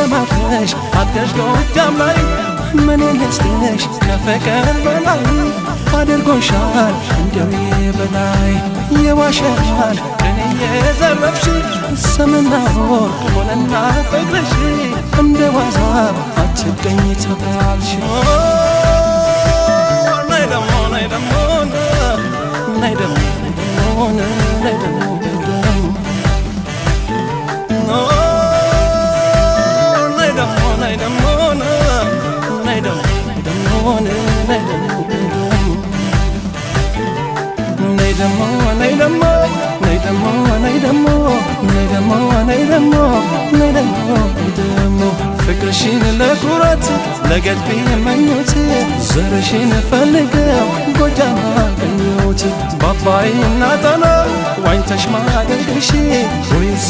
ተሰማርተሽ አደሽ ጎጃም ላይ ምን ነስተሽ ከፍቅር በላይ አድርጎሻል እንደው በላይ የዋሸሻል እኔ የዘረፍሽ ሰምና ወርቅ ሆነና ፍቅርሽ እንደ ዋዛ አትገኝ ተባልሽ ናይ ደሞ ናይ ደሞ ናይ ደሞ ናይ ደሞ ፍቅርሽን ለኩራት ለገድቤ መኞት ዘርሽን ፈልገው ጎጃም አገኘሁት ባባይና ጣና ዋኝተሽ ማደግሽ